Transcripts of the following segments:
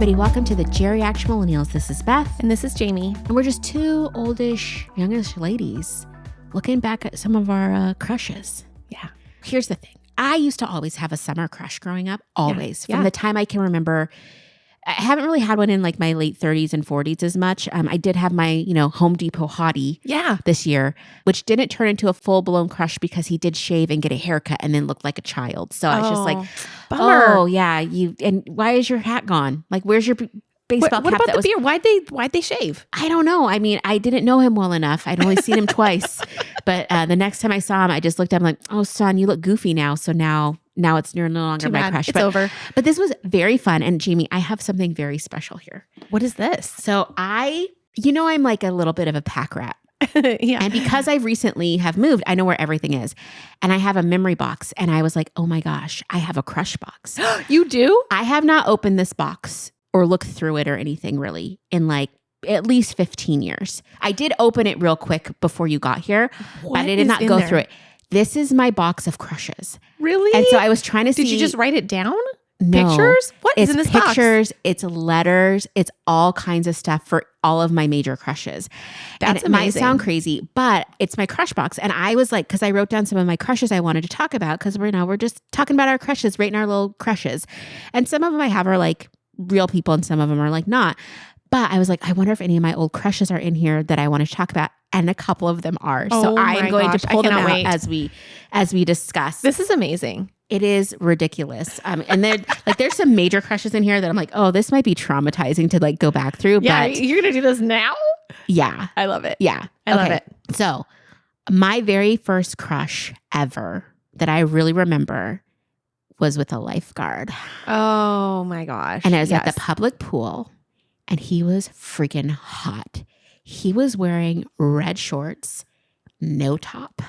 everybody. Welcome to the Geriatric Millennials. This is Beth. And this is Jayme. And we're just two oldish, youngish ladies looking back at some of our crushes. Yeah. Here's the thing. I used to always have a summer crush growing up. Always. Yeah. From the time I can remember. I haven't really had one in like my late 30s and 40s as much. I did have my, Home Depot hottie this year, which didn't turn into a full-blown crush because he did shave and get a haircut and then looked like a child. So I was just like, bummer. oh, yeah. And why is your hat gone? Like, where's your baseball cap? What about the beard? Why'd they shave? I don't know. I mean, I didn't know him well enough. I'd only seen him twice. But the next time I saw him, I just looked at him like, oh, son, you look goofy now. So now it's no longer my crush. It's over. But this was very fun. And Jayme, I have something very special here. What is this? So I'm like a little bit of a pack rat. Yeah. And because I recently have moved, I know where everything is. And I have a memory box. And I was like, oh my gosh, I have a crush box. You do? I have not opened this box or looked through it or anything really in like at least 15 years. I did open it real quick before you got here, but I did not go through it. This is my box of crushes. Really? And so I was trying to see. Did you just write it down? No. Pictures? What is in this box? It's pictures, it's letters, it's all kinds of stuff for all of my major crushes. That's and it amazing. might sound crazy, but it's my crush box. And I was like, because I wrote down some of my crushes I wanted to talk about because we're just talking about our crushes, rating our little crushes. And some of them I have are like real people and some of them are like not. But I was like, I wonder if any of my old crushes are in here that I want to talk about. And a couple of them are. So I am going to pull them out as we discuss. This is amazing. It is ridiculous. And there's some major crushes in here that I'm like, oh, this might be traumatizing to like go back through. Yeah, but you're going to do this now? Yeah. I love it. Yeah. I love it. So my very first crush ever that I really remember was with a lifeguard. Oh my gosh. And I was at the public pool and he was freaking hot. He was wearing red shorts, no top.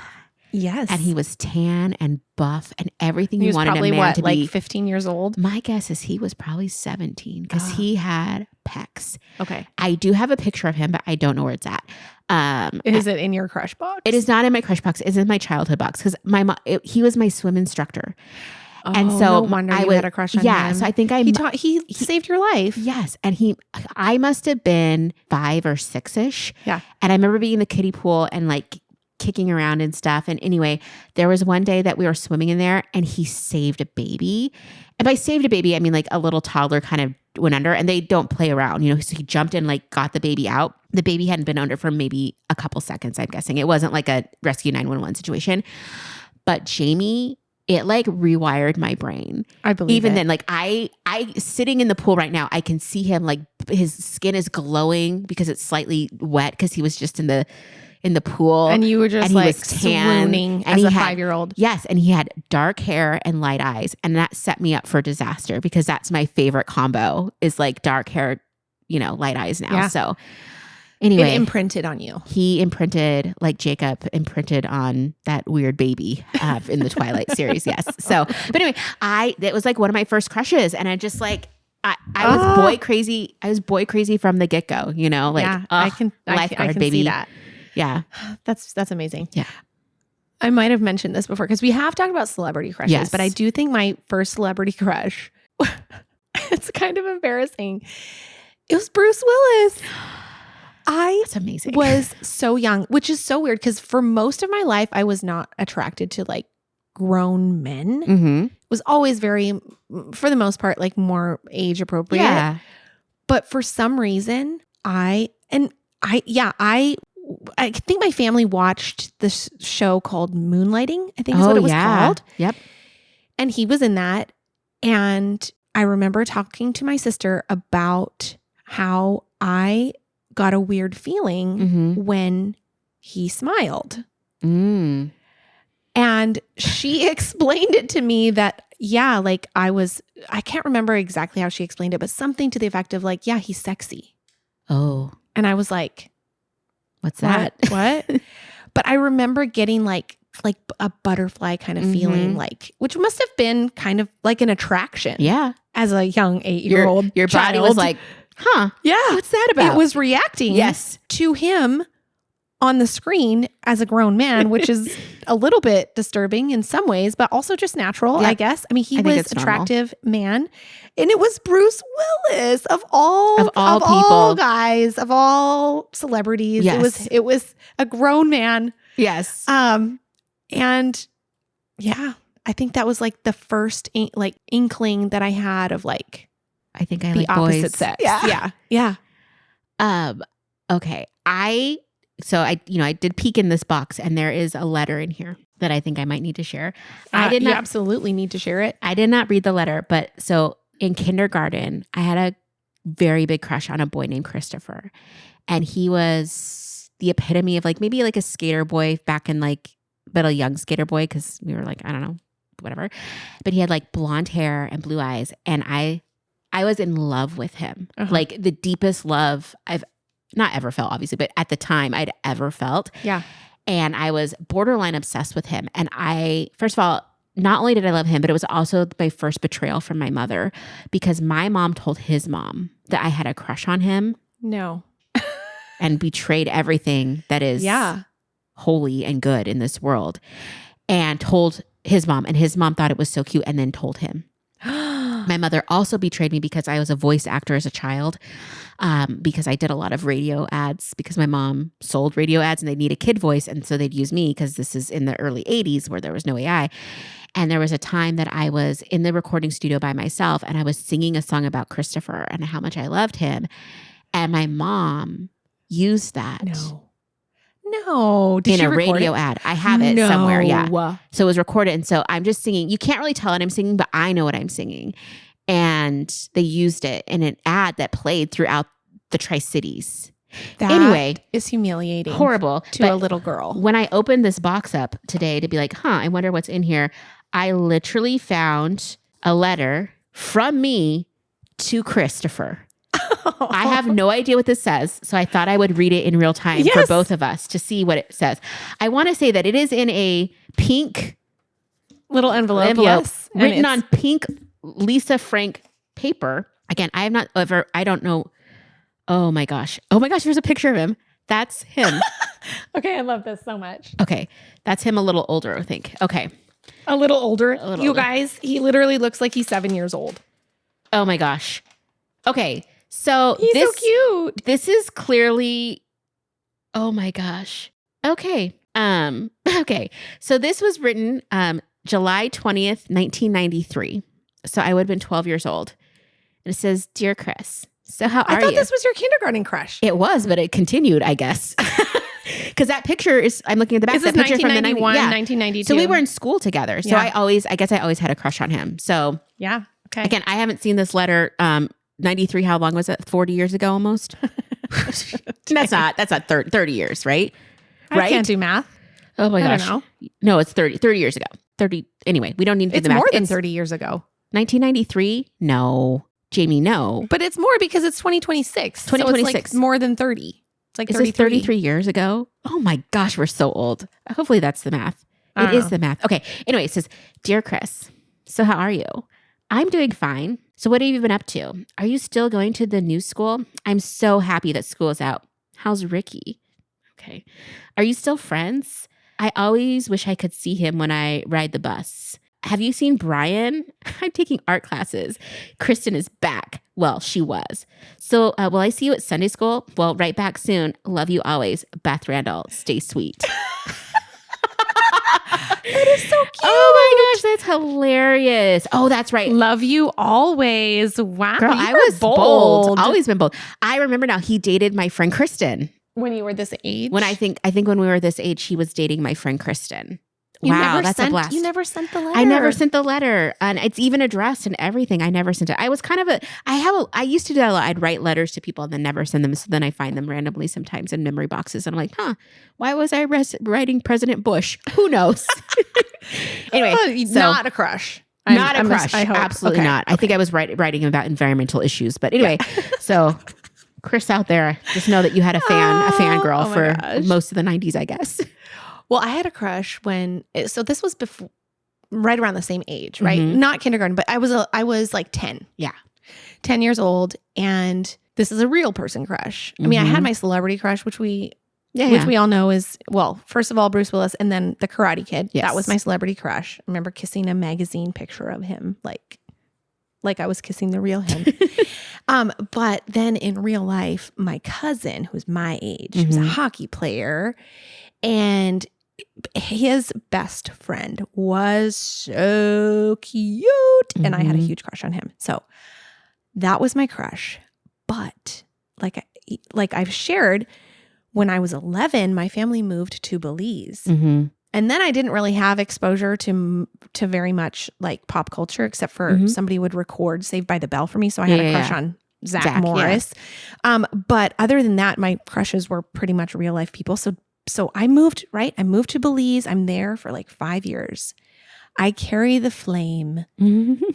Yes. And he was tan and buff and everything he you was wanted probably a man to be. Like 15 years old? My guess is he was probably 17 because he had pecs. Okay. I do have a picture of him, but I don't know where it's at. Is it in your crush box? It is not in my crush box. It's in my childhood box because he was my swim instructor. And so no wonder you had a crush on him. Yeah, so I think he saved your life. Yes, and I must have been 5 or 6-ish. Yeah, and I remember being in the kiddie pool and like kicking around and stuff. And anyway, there was one day that we were swimming in there, and he saved a baby. And by saved a baby, I mean like a little toddler kind of went under, and they don't play around, So he jumped in, like got the baby out. The baby hadn't been under for maybe a couple seconds. I'm guessing it wasn't like a rescue 911 situation, but Jayme. It like rewired my brain. I believe even it. then, like I sitting in the pool right now, I can see him like his skin is glowing because it's slightly wet because he was just in the pool. And you were just and like and swooning as a 5-year-old. Yes. And he had dark hair and light eyes. And that set me up for disaster because that's my favorite combo is like dark hair, light eyes now. Yeah. So anyway, it imprinted on you. He imprinted, like Jacob imprinted on that weird baby in the Twilight series. Yes. So, but anyway, that was like one of my first crushes, and I just like I was boy crazy. I was boy crazy from the get go. Like I can baby. see that. Yeah, that's amazing. Yeah. I might have mentioned this before because we have talked about celebrity crushes, yes. but I do think my first celebrity crush, it's kind of embarrassing. It was Bruce Willis. That's amazing. Was so young, which is so weird because for most of my life, I was not attracted to like grown men. Mm-hmm. It was always very, for the most part, like more age appropriate. Yeah. But for some reason, I think my family watched this show called Moonlighting, I think is what it was called. Yep. And he was in that. And I remember talking to my sister about how I got a weird feeling when he smiled. Mm. And she explained it to me that, yeah, like I can't remember exactly how she explained it, but something to the effect of like, yeah, he's sexy. Oh. And I was like, what's that? What? But I remember getting like a butterfly kind of feeling, like, which must have been kind of like an attraction. Yeah. As a young 8-year-old your body child. was like, huh? Yeah. What's that about? It was reacting yes. to him on the screen as a grown man, which is a little bit disturbing in some ways, but also just natural, I guess. I mean, he was an attractive man, and it was Bruce Willis of all people, guys, of all celebrities. Yes. It was a grown man. Yes. And yeah, I think that was like the first inkling that I had of like, I think I the like opposite boys. sex. Yeah. Okay. I did peek in this box, and there is a letter in here that I think I might need to share. You absolutely need to share it. I did not read the letter, but so in kindergarten, I had a very big crush on a boy named Christopher, and he was the epitome of like maybe like a skater boy back in like, but a young skater boy because we were like, I don't know, whatever. But he had like blonde hair and blue eyes, and I was in love with him, like the deepest love I've not ever felt, obviously, but at the time I'd ever felt. Yeah. And I was borderline obsessed with him. And first of all, not only did I love him, but it was also my first betrayal from my mother, because my mom told his mom that I had a crush on him. No. And betrayed everything that is holy and good in this world, and told his mom, and his mom thought it was so cute and then told him. My mother also betrayed me because I was a voice actor as a child, because I did a lot of radio ads because my mom sold radio ads and they need a kid voice. And so they'd use me because this is in the early 80s where there was no AI. And there was a time that I was in the recording studio by myself, and I was singing a song about Christopher and how much I loved him. And my mom used that. No. Did in a radio it? ad. I have it somewhere. Yeah. So it was recorded. And so I'm just singing. You can't really tell what I'm singing, but I know what I'm singing. And they used it in an ad that played throughout the Tri-Cities. That is humiliating. Horrible. To a little girl. When I opened this box up today to be like, I wonder what's in here, I literally found a letter from me to Christopher. I have no idea what this says, so I thought I would read it in real time for both of us to see what it says. I want to say that it is in a pink little envelope written on pink Lisa Frank paper. Again, I have not ever, I don't know. Oh my gosh, there's a picture of him. That's him. Okay, I love this so much. Okay, that's him a little older, I think. Okay. A little older. Guys, he literally looks like he's 7 years old. Oh my gosh. Okay. So he's so cute. This is clearly, oh my gosh. Okay. Okay. So this was written July 20th, 1993. So I would have been 12 years old. And it says, "Dear Chris, so how are you?" I thought this was your kindergarten crush. It was, but it continued, I guess. Because that picture is, I'm looking at the back. This is 1991, 1992. So we were in school together. So I guess I always had a crush on him. So yeah. Okay. Again, I haven't seen this letter. 93, how long was it? 40 years ago almost? That's not 30 years, right? I can't do math. Oh my gosh. I don't know. No, it's 30 years ago. 30. Anyway, we don't need to do the math. It's more than 30 years ago. 1993? No. Jayme, no. But it's more because it's 2026. 2026. So it's like more than 30. It's like 33. 33 years ago? Oh my gosh, we're so old. Hopefully that's the math. It is the math. Okay. Anyway, it says, "Dear Chris, so how are you? I'm doing fine. So what have you been up to? Are you still going to the new school? I'm so happy that school is out. How's Ricky? Okay. Are you still friends? I always wish I could see him when I ride the bus. Have you seen Brian? I'm taking art classes. Kristen is back. Well, she was. So will I see you at Sunday school? Well, right back soon. Love you always. Beth Randall. Stay sweet." That is so cute. Oh my gosh, that's hilarious. Oh, that's right. Love you always. Wow. Girl, I was bold. Always been bold. I remember now he dated my friend Kristen. When you were this age? When I think when we were this age, he was dating my friend Kristen. Wow, that's a blast. You never sent the letter. I never sent the letter. And it's even addressed and everything. I never sent it. I was kind of I used to do that a lot. I'd write letters to people and then never send them. So then I find them randomly sometimes in memory boxes. And I'm like, why was I writing President Bush? Who knows? Anyway. Not a crush. Not a crush. I hope. Absolutely not. I think I was writing about environmental issues. But anyway, so Chris out there, just know that you had a fangirl for most of the 90s, I guess. Well, I had a crush so this was before, right around the same age, right? Mm-hmm. Not kindergarten, but I was like 10. Yeah. 10 years old. And this is a real person crush. I mean, I had my celebrity crush, which we which we all know is, well, first of all, Bruce Willis, and then the Karate Kid. Yes. That was my celebrity crush. I remember kissing a magazine picture of him, like I was kissing the real him. But then in real life, my cousin, who's my age, who's a hockey player, and his best friend was so cute, and I had a huge crush on him. So that was my crush. But like I've shared, when I was 11, my family moved to Belize. And then I didn't really have exposure to very much like pop culture, except for somebody would record Saved by the Bell for me. So I had a crush on Zach Morris. Yeah. But other than that, my crushes were pretty much real life people. So I moved, right? I moved to Belize. I'm there for like 5 years. I carry the flame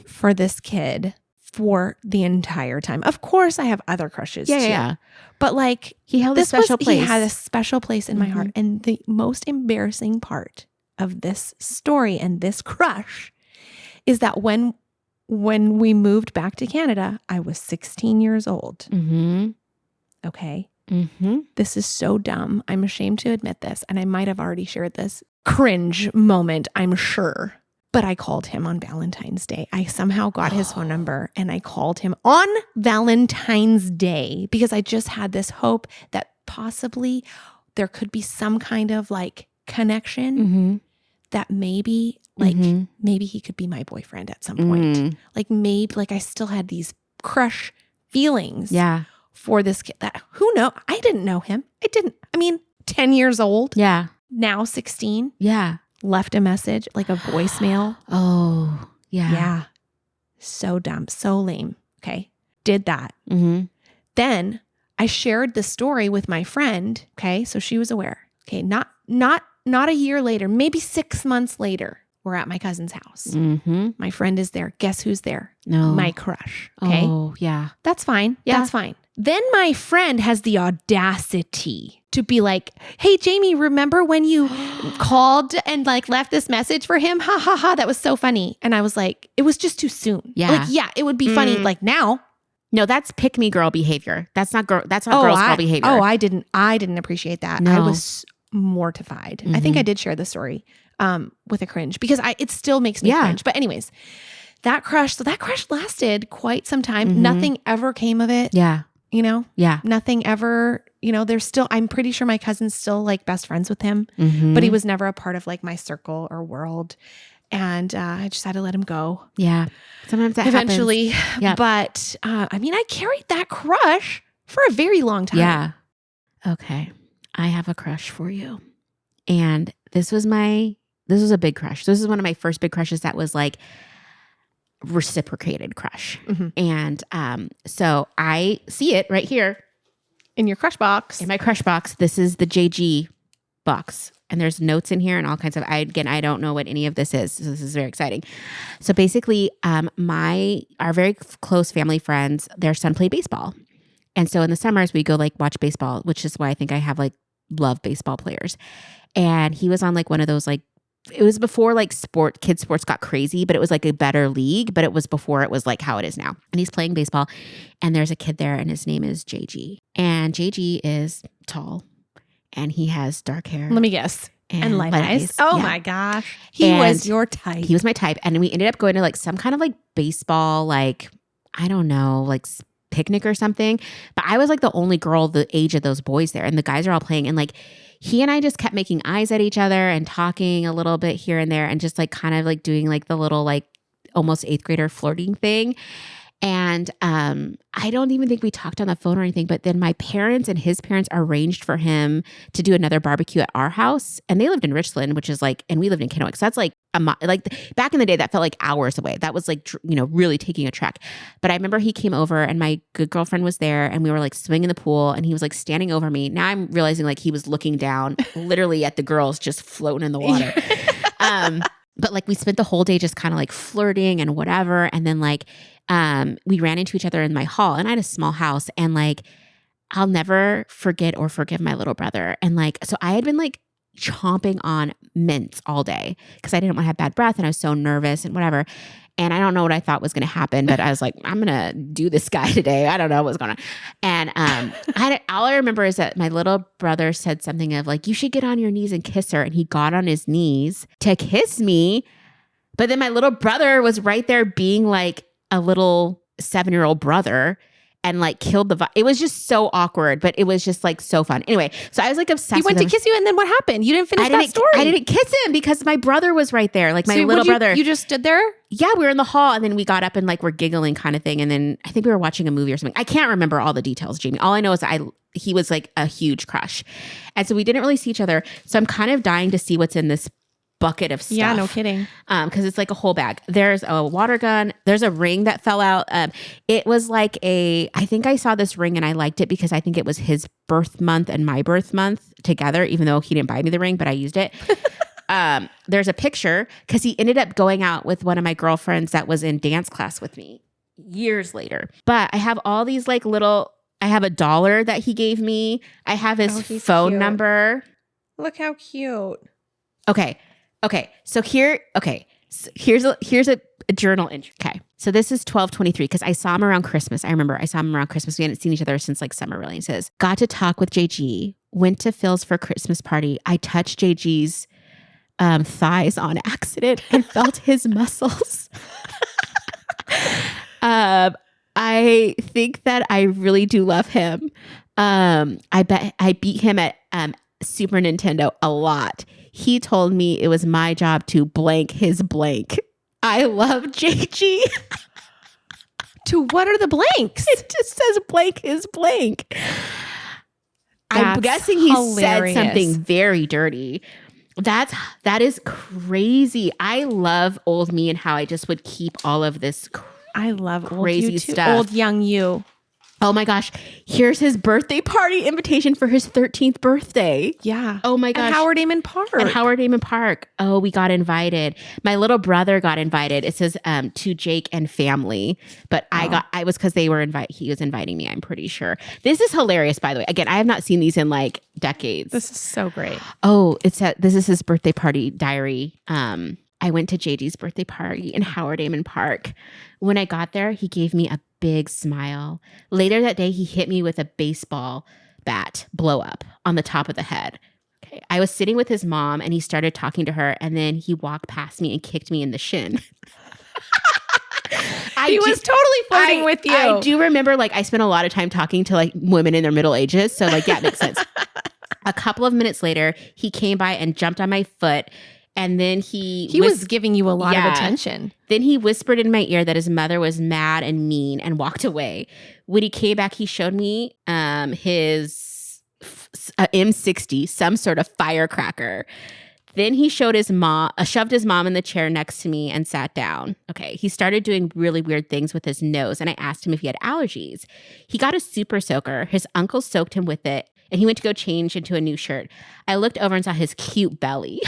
for this kid for the entire time. Of course, I have other crushes too. Yeah. But like he held a special place. He had a special place in my heart. And the most embarrassing part of this story and this crush is that when we moved back to Canada, I was 16 years old. Okay. This is so dumb. I'm ashamed to admit this, and I might have already shared this cringe moment, I'm sure. But I called him on Valentine's Day. I somehow got his phone number and I called him on Valentine's Day because I just had this hope that possibly there could be some kind of like connection that maybe maybe he could be my boyfriend at some point. Like maybe like I still had these crush feelings for this kid that who knows? I didn't know him. I mean, 10 years old. Yeah. Now 16. Yeah. Left a message, like a voicemail. Oh, yeah. Yeah. So dumb. So lame. Okay. Did that. Then I shared the story with my friend. Okay. So she was aware. Okay. Not a year later, maybe 6 months later, we're at my cousin's house. My friend is there. Guess who's there? No. My crush. Okay. Oh, yeah. That's fine. Yeah. That's fine. Then my friend has the audacity to be like, hey, Jayme, remember when you called and like left this message for him? Ha ha ha. That was so funny. And I was like, it was just too soon. Yeah. Like, yeah, it would be funny like now. No, that's pick me girl behavior. That's not girl behavior. Oh, I didn't appreciate that. No. I was mortified. I think I did share the story with a cringe because it still makes me cringe. But anyways, that crush lasted quite some time. Nothing ever came of it. Yeah. You know? Yeah. Nothing ever, I'm pretty sure my cousin's still like best friends with him, but he was never a part of like my circle or world. And I just had to let him go. Yeah. Sometimes that eventually happens. Yep. But I carried that crush for a very long time. Yeah. Okay. I have a crush for you. And this was a big crush. This is one of my first big crushes that was like reciprocated crush. And so I see it right here. In your crush box. In my crush box. This is the JG box. And there's notes in here and all kinds of, I don't know what any of this is. So this is very exciting. So basically, our very close family friends, their son played baseball. And so in the summers we go like watch baseball, which is why I think I have like love baseball players. And he was on like one of those like, it was before like kids sports got crazy, but it was like a better league, but it was before it was like how it is now. And he's playing baseball and there's a kid there and his name is JG. And JG is tall and he has dark hair. Let me guess. And light eyes. Oh my gosh. He was your type. He was my type. And we ended up going to like some kind of like baseball, like, I don't know, like picnic or something. But I was like the only girl the age of those boys there. And the guys are all playing. And like, he and I just kept making eyes at each other and talking a little bit here and there and just like kind of like doing like the little like almost 8th grader flirting thing. And I don't even think we talked on the phone or anything, but then my parents and his parents arranged for him to do another barbecue at our house. And they lived in Richland, which is like, and we lived in Kennewick. So that's like, like back in the day, that felt like hours away. That was like, really taking a trek. But I remember he came over and my good girlfriend was there and we were like swimming in the pool and he was like standing over me. Now I'm realizing like he was looking down literally at the girls just floating in the water. But like we spent the whole day just kind of like flirting and whatever. And then like, we ran into each other in my hall and I had a small house and like, I'll never forget or forgive my little brother. And like, so I had been like, chomping on mints all day because I didn't want to have bad breath and I was so nervous and whatever. And I don't know what I thought was going to happen, but I was like, I'm going to do this guy today. I don't know what's going on. And all I remember is that my little brother said something of like, you should get on your knees and kiss her. And he got on his knees to kiss me. But then my little brother was right there being like a little 7-year-old brother and like killed the vibe. It was just so awkward, but it was just like so fun. Anyway, so I was like obsessed. He went to kiss you, and then what happened? You didn't finish that story. I didn't kiss him because my brother was right there, like my little brother. You just stood there? Yeah, we were in the hall, and then we got up and like we're giggling kind of thing, and then I think we were watching a movie or something. I can't remember all the details, Jamie. All I know is he was like a huge crush, and so we didn't really see each other. So I'm kind of dying to see what's in this bucket of stuff. Yeah, no kidding. Because it's like a whole bag. There's a water gun. There's a ring that fell out. It was like I think I saw this ring and I liked it because I think it was his birth month and my birth month together, even though he didn't buy me the ring, but I used it. There's a picture because he ended up going out with one of my girlfriends that was in dance class with me years later. But I have all these like little, I have $1 that he gave me. I have his phone number. Look how cute. So here's a journal entry. Okay. So this is 12/23 because I saw him around Christmas. I remember I saw him around Christmas. We hadn't seen each other since like summer really. He says, got to talk with JG, went to Phil's for Christmas party. I touched JG's thighs on accident and felt his muscles. I think that I really do love him. I bet I beat him at Super Nintendo a lot. He told me it was my job to blank his blank. I love JG. To what are the blanks? It just says blank his blank. I'm guessing he said something very dirty. That is crazy. I love old me and how I just would keep all of this I love crazy old you too. stuff. Old young you. Oh my gosh. Here's his birthday party invitation for his 13th birthday. Yeah. Oh my gosh. At Howard Amon Park. Oh, we got invited. My little brother got invited. It says to Jake and family. But I was because he was inviting me, I'm pretty sure. This is hilarious, by the way. Again, I have not seen these in like decades. This is so great. Oh, this is his birthday party diary. I went to JG's birthday party in Howard Amon Park. When I got there, he gave me a big smile. Later that day, he hit me with a baseball bat blow up on the top of the head. Okay. I was sitting with his mom and he started talking to her and then he walked past me and kicked me in the shin. He was totally flirting with you. I do remember like I spent a lot of time talking to like women in their middle ages. So like, yeah, it makes sense. A couple of minutes later, he came by and jumped on my foot. And then he was giving you a lot of attention. Then he whispered in my ear that his mother was mad and mean and walked away. When he came back, he showed me his M60, some sort of firecracker. Then he showed shoved his mom in the chair next to me and sat down. Okay. He started doing really weird things with his nose. And I asked him if he had allergies. He got a super soaker. His uncle soaked him with it. And he went to go change into a new shirt. I looked over and saw his cute belly.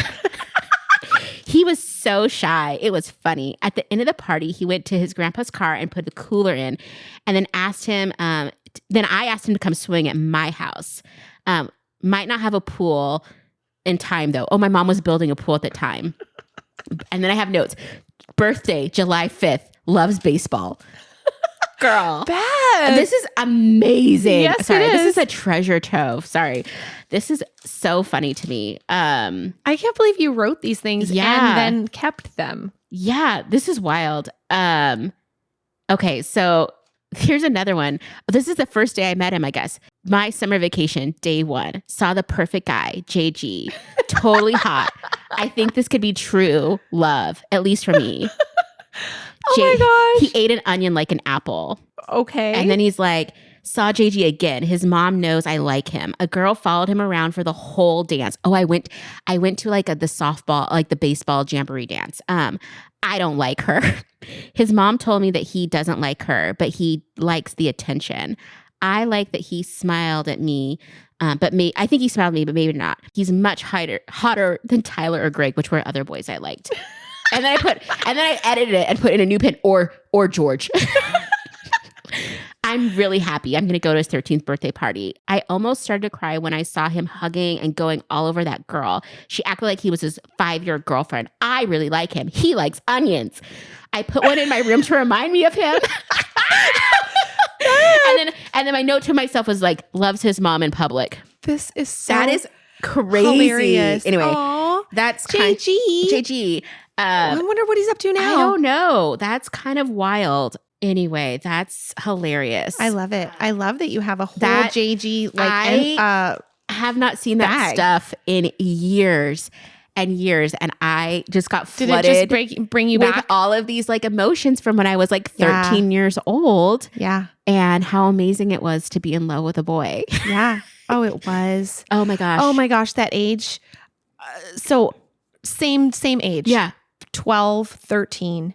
He was so shy. It was funny. At the end of the party, he went to his grandpa's car and put the cooler in and then asked him, then I asked him to come swing at my house. Might not have a pool in time though. Oh, my mom was building a pool at that time. And then I have notes. Birthday, July 5th, loves baseball. Girl. Beth. This is amazing. Yes, Sorry, it is. This is a treasure trove. Sorry. This is so funny to me. I can't believe you wrote these things and then kept them. Yeah, this is wild. Okay, so here's another one. This is the first day I met him, I guess. My summer vacation, day 1. Saw the perfect guy, JG. Totally hot. I think this could be true love, at least for me. Oh my gosh. He ate an onion like an apple. Okay. And then he's like, saw JG again. His mom knows I like him. A girl followed him around for the whole dance. Oh, I went to like the softball, like the baseball jamboree dance. I don't like her. His mom told me that he doesn't like her, but he likes the attention. I like that he smiled at me. I think he smiled at me, but maybe not. He's much hotter than Tyler or Greg, which were other boys I liked. And then I edited it and put in a new pin or George. I'm really happy. I'm going to go to his 13th birthday party. I almost started to cry when I saw him hugging and going all over that girl. She acted like he was his 5-year girlfriend. I really like him. He likes onions. I put one in my room to remind me of him. and then my note to myself was like, loves his mom in public. This is so that is crazy. hilarious. Anyway, Aww. that's JG. I wonder what he's up to now. I don't know. That's kind of wild. Anyway, that's hilarious. I love it. I love that you have a whole That- JG I have not seen that bag. stuff in years and years, and I just got Did flooded it just bring you with back? all of these like emotions from when I was like 13 years old, Yeah. and how amazing it was to be in love with a boy. Yeah. Oh, it was. Oh my gosh. Oh my gosh, that age. So same age. Yeah. 12, 13.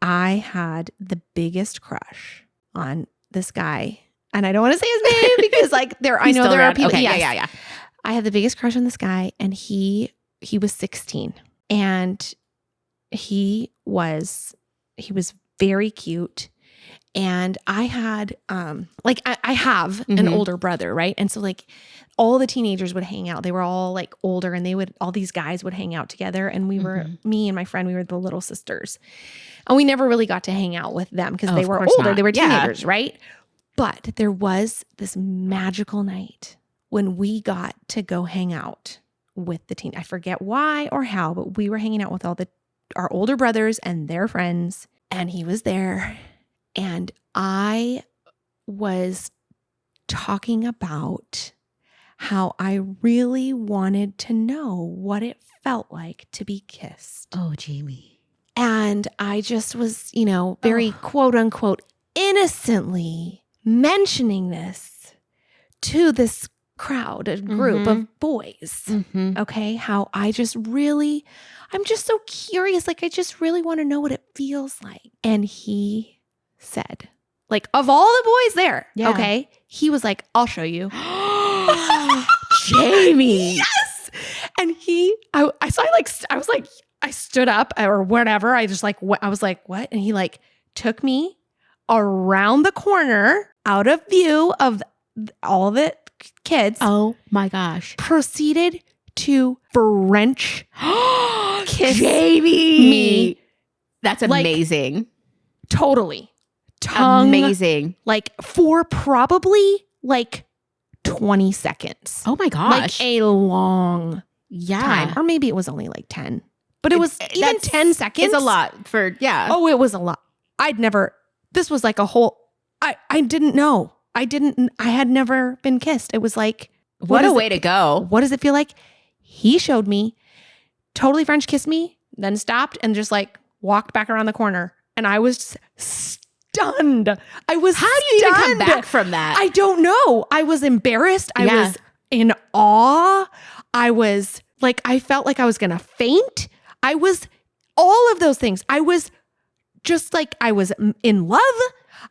I had the biggest crush on this guy. And I don't want to say his name because like I He's know still there are around. people. Okay, Yes. yeah. I had the biggest crush on this guy, and he was 16, and he was very cute. And I had I have an Mhm. older brother, right? And so like all the teenagers would hang out. They were all like older, and all these guys would hang out together. And we were, me and my friend, we were the little sisters. And we never really got to hang out with them because Oh, they of were course older. not. They were Yeah. teenagers, right? But there was this magical night when we got to go hang out with the teen. I forget why or how, but we were hanging out with our older brothers and their friends, and he was there. And I was talking about how I really wanted to know what it felt like to be kissed. Oh, Jayme. And I just was, very quote unquote innocently mentioning this to this crowd, a group of boys. Mm-hmm. Okay. How I'm just so curious. Like, I just really want to know what it feels like. And he said, like, of all the boys there, Yeah. okay, he was like, I'll show you. Jayme. Yes. And I stood up or whatever. I just like, I was like, what? And he like took me around the corner out of view of all the kids. Oh my gosh. Proceeded to French kiss Jayme. me. That's Like, amazing. Totally. Tongue. Amazing. Like for probably like 20 seconds. Oh my gosh. Like a long yeah. time. Or maybe it was only like 10. But it was even That's- 10 seconds. It's a lot for, yeah. Oh, it was a lot. This was like a whole, I didn't know. I had never been kissed. It was like, what a way to go. what does it feel like? He showed me, totally French kissed me, then stopped and just like walked back around the corner. And I was stunned. I was How do you even come stunned. back from that? I don't know. I was embarrassed. I Yeah. was in awe. I was like, I felt like I was going to faint. I was all of those things. I was just like, I was in love.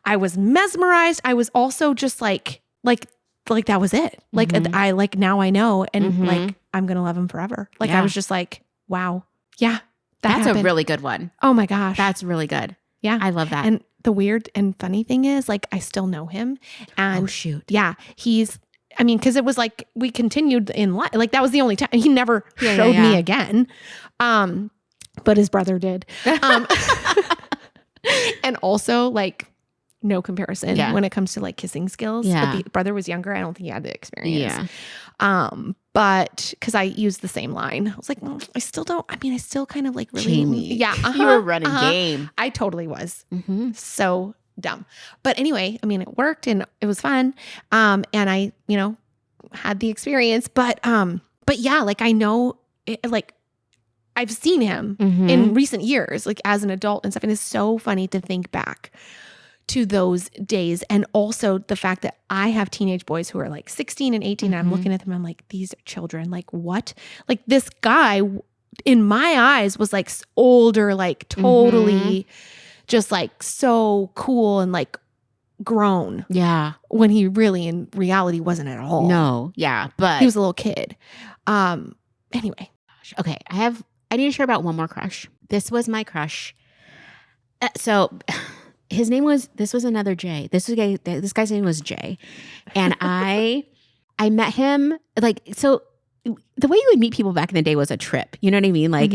I was mesmerized. I was also just like that was it. Like Mhm. now I know. And Mhm. like, I'm going to love him forever. Like Yeah. I was just like, wow. Yeah. That's happened. a really good one. Oh my gosh. That's really good. yeah. I love that. And the weird and funny thing is like, I still know him. And oh, shoot. yeah, because it was like we continued in life. Like that was the only time he never showed me again. But his brother did. And also like no comparison when it comes to like kissing skills. Yeah. The brother was younger. I don't think he had the experience. Yeah. But because I used the same line, I was like, I still kind of like really, Jayme. yeah. You were running game. I totally was. Mm-hmm. So dumb. But anyway, it worked and it was fun. And I, had the experience, but yeah, like I know it, like I've seen him Mm-hmm. in recent years, like as an adult and stuff. And it's so funny to think back to those days. And also the fact that I have teenage boys who are like 16 and 18. And I'm looking at them, I'm like, these are children. Like what? Like this guy in my eyes was like older, like totally just like so cool and like grown Yeah. when he really in reality wasn't at all. No. Yeah. But He was a little kid. Anyway. okay. I need to share about one more crush. This was my crush. So this was another Jay. This guy's name was Jay. And I met him so the way you would meet people back in the day was a trip. You know what I mean? Like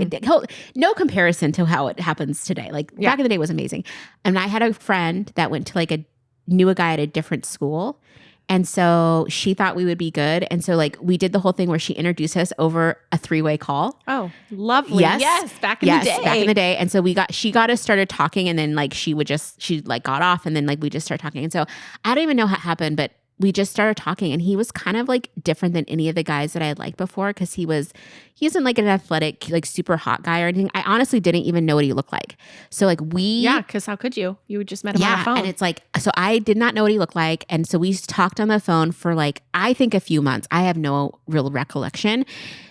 no comparison to how it happens today. Like back in the day was amazing. And I had a friend that went to knew a guy at a different school. And so she thought we would be good. And so we did the whole thing where she introduced us over a 3-way call. Oh, lovely. Yes. Back in the day. Back in the day. And so she got us started talking, and then she got off, and then we just started talking. And so I don't even know how it happened, but we just started talking, and he was kind of different than any of the guys that I had liked before, because he wasn't an athletic, super hot guy or anything. I honestly didn't even know what he looked like. So because how could you? You just met him on the phone. And it's so I did not know what he looked like. And so we talked on the phone for I think a few months. I have no real recollection.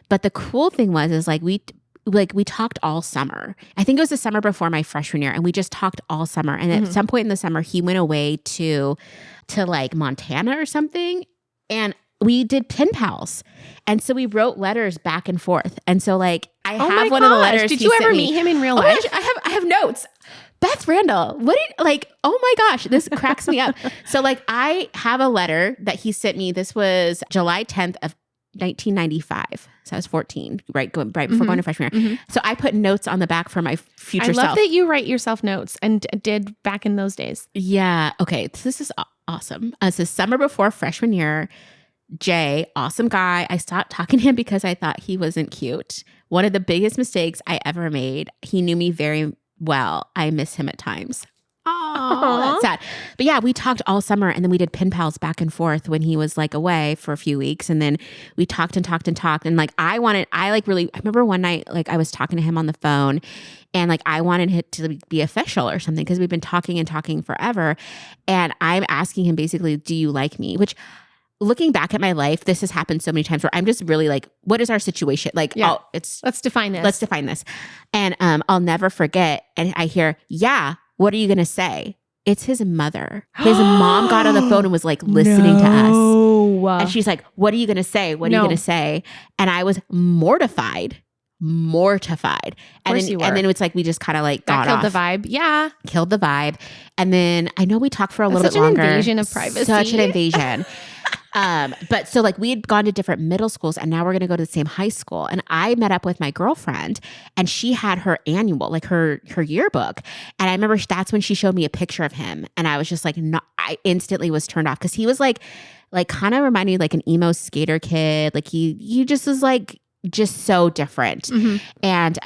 But the cool thing was we talked all summer. I think it was the summer before my freshman year, and we just talked all summer. And at some point in the summer, he went away to Montana or something, and we did pen pals. And so we wrote letters back and forth. And so I have one of the letters. Did you ever meet him in real life? I have notes. Beth Randall, oh my gosh, this cracks me up. So I have a letter that he sent me. This was July 10th of 1995. So I was 14, right before going to freshman year. So I put notes on the back for my future self. I love that you write yourself notes and did back in those days. Yeah. Okay. This is awesome. So summer before freshman year, Jay, awesome guy. I stopped talking to him because I thought he wasn't cute. One of the biggest mistakes I ever made. He knew me very well. I miss him at times. Oh, that's sad. But yeah, we talked all summer, and then we did pen pals back and forth when he was away for a few weeks. And then we talked and talked and talked. And I remember one night, I was talking to him on the phone, and I wanted it to be official or something, because we've been talking and talking forever. And I'm asking him basically, do you like me? Which, looking back at my life, this has happened so many times where I'm just really what is our situation? Let's define this. Let's define this. And I'll never forget. And I hear, yeah. What are you going to say? It's his mother. His mom got on the phone and was listening to us. And she's like, what are you going to say? What are you going to say? And I was mortified. And then it's we just kind of got off. Killed the vibe. Yeah. Killed the vibe. And then I know we talked for a little bit longer. Such an invasion of privacy. Such an invasion. But so we had gone to different middle schools, and now we're going to go to the same high school. And I met up with my girlfriend, and she had her annual, her yearbook. And I remember that's when she showed me a picture of him. And I was just I instantly was turned off, because he was kind of reminded me an emo skater kid. He just was just so different. And,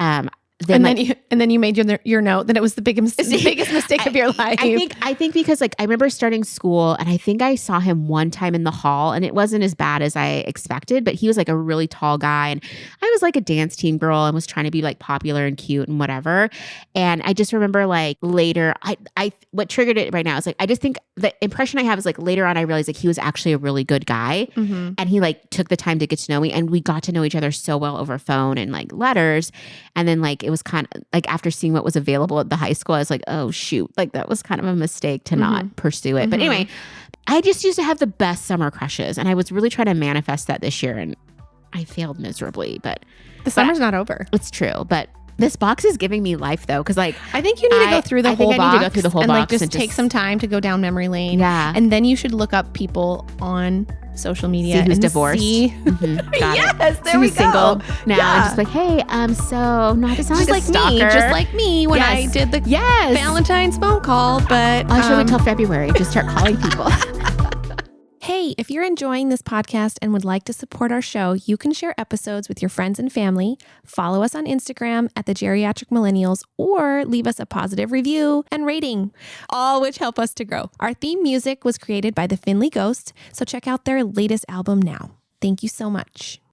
then you made your note that it was the biggest mistake of your life. I think because I remember starting school, and I think I saw him one time in the hall, and it wasn't as bad as I expected, but he was a really tall guy, and I was a dance team girl and was trying to be popular and cute and whatever. And I just remember later, what triggered it right now is I just think the impression I have is later on I realized he was actually a really good guy, and he took the time to get to know me, and we got to know each other so well over phone and letters. And then it was kind of after seeing what was available at the high school, I was oh shoot, that was kind of a mistake to not pursue it. But anyway, I just used to have the best summer crushes, and I was really trying to manifest that this year, and I failed miserably. But the summer's not over. It's true, but this box is giving me life, though, because I think you need to go through the whole box. I need to go through the whole box and just take some time to go down memory lane. Yeah, and then you should look up people on social media. See who's divorced. Yes, there we go. Single now, and just hey, so not to sound just me, just like me when I did the Valentine's phone call. But I should wait till February to start calling people. Hey, if you're enjoying this podcast and would like to support our show, you can share episodes with your friends and family, follow us on Instagram at the Geriatric Millennials, or leave us a positive review and rating, all which help us to grow. Our theme music was created by the Finley Ghost, so check out their latest album now. Thank you so much.